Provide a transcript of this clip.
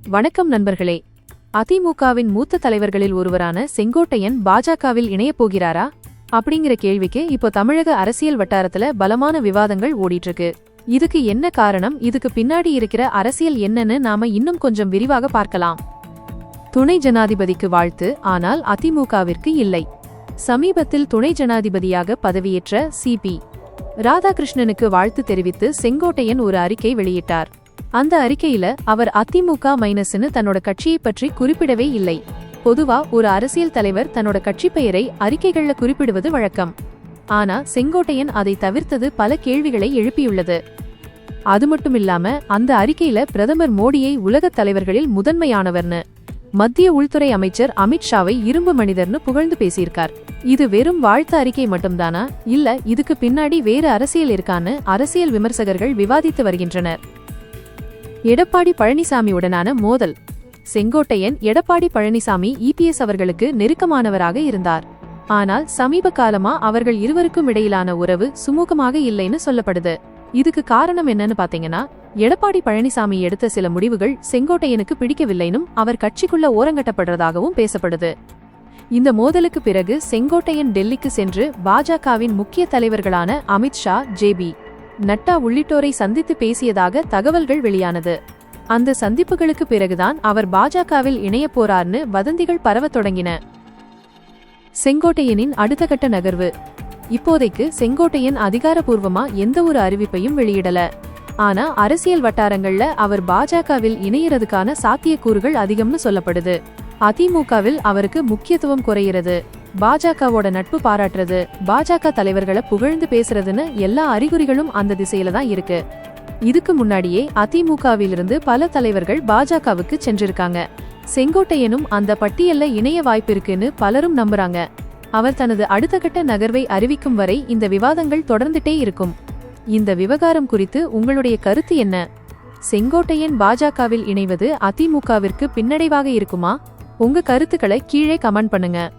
வணக்கம் நண்பர்களே. அதிமுகவின் மூத்த தலைவர்களில் ஒருவரான செங்கோட்டையன் பாஜகவில் இணையப் போகிறாரா அப்படிங்கிற கேள்விக்கு இப்போ தமிழக அரசியல் வட்டாரத்துல பலமான விவாதங்கள் ஓடிட்டு இருக்கு. இதுக்கு என்ன காரணம், இதுக்கு பின்னாடி இருக்கிற அரசியல் என்னன்னு நாம இன்னும் கொஞ்சம் விரிவாக பார்க்கலாம். துணை ஜனாதிபதிக்கு வாழ்த்து, ஆனால் அதிமுகவிற்கு இல்லை. சமீபத்தில் துணை ஜனாதிபதியாக பதவியேற்ற சி.பி. ராதாகிருஷ்ணனுக்கு வாழ்த்து தெரிவித்து செங்கோட்டையன் ஒரு அறிக்கை வெளியிட்டார். அந்த அறிக்கையில அவர் அதிமுக மைனஸ்னு தன்னோட கட்சியை பற்றி குறிப்பிடவே இல்லை. பொதுவா ஒரு அரசியல் தலைவர் தன்னோட கட்சி பெயரை அறிக்கைகள்ல குறிப்பிடுவது வழக்கம். ஆனா செங்கோட்டையன் அதை தவிர்த்தது பல கேள்விகளை எழுப்பியுள்ளது. அது மட்டுமில்லாம அந்த அறிக்கையில பிரதமர் மோடியை உலகத் தலைவர்களில் முதன்மையானவர்னு, மத்திய உள்துறை அமைச்சர் அமித்ஷாவை இரும்பு மனிதர்னு புகழ்ந்து பேசியிருக்கார். இது வெறும் வாழ்த்து அறிக்கை மட்டும்தானா, இல்ல இதுக்கு பின்னாடி வேறு அரசியல் இருக்கான்னு அரசியல் விமர்சகர்கள் விவாதித்து வருகின்றனர். எடப்பாடி பழனிசாமியுடனான மோதல். செங்கோட்டையன் எடப்பாடி பழனிசாமி இபிஎஸ் அவர்களுக்கு நெருக்கமானவராக இருந்தார். ஆனால் சமீப காலமா அவர்கள் இருவருக்கும் இடையிலான உறவு சுமூகமாக இல்லைன்னு சொல்லப்படுது. இதுக்கு காரணம் என்னன்னு பாத்தீங்கன்னா, எடப்பாடி பழனிசாமி எடுத்த சில முடிவுகள் செங்கோட்டையனுக்கு பிடிக்கவில்லைனும் அவர் கட்சிக்குள்ள ஓரங்கட்டப்படுறதாகவும் பேசப்படுது. இந்த மோதலுக்கு பிறகு செங்கோட்டையன் டெல்லிக்கு சென்று பாஜகவின் முக்கிய தலைவர்களான அமித்ஷா, ஜே.பி. நட்டா உள்ளிட்டோரை சந்தித்து பேசியதாக தகவல்கள் வெளியானது. அந்த சந்திப்புகளுக்கு பிறகுதான் அவர் பாஜகவில் இணைய போறார்னு வதந்திகள் பரவத் தொடங்கின. செங்கோட்டையனின் அடுத்த கட்ட நகர்வு. இப்போதைக்கு செங்கோட்டையன் அதிகாரப்பூர்வமா எந்த ஒரு அறிவிப்பையும் வெளியிடல. ஆனா அரசியல் வட்டாரங்கள்ல அவர் பாஜகவில் இணையறதுக்கான சாத்தியக்கூறுகள் அதிகம்னு சொல்லப்படுது. அதிமுகவில் அவருக்கு முக்கியத்துவம் குறையிறது, பாஜகவோட நட்பு பாராட்டுறது, பாஜக தலைவர்களை புகழ்ந்து பேசுறதுன்னு எல்லா அறிகுறிகளும் அந்த திசையில தான் இருக்கு. இதுக்கு முன்னாடியே அதிமுகவிலிருந்து பல தலைவர்கள் பாஜகவுக்கு சென்றிருக்காங்க. செங்கோட்டையனும் அந்த பட்டியல்ல இணைய வாய்ப்பிருக்குன்னு பலரும் நம்புறாங்க. அவர் தனது அடுத்த கட்ட நகர்வை அறிவிக்கும் வரை இந்த விவாதங்கள் தொடர்ந்துட்டே இருக்கும். இந்த விவகாரம் குறித்து உங்களுடைய கருத்து என்ன? செங்கோட்டையன் பாஜகவில் இணைவது அதிமுகவிற்கு பின்னடைவாக இருக்குமா? உங்க கருத்துக்களை கீழே கமெண்ட் பண்ணுங்க.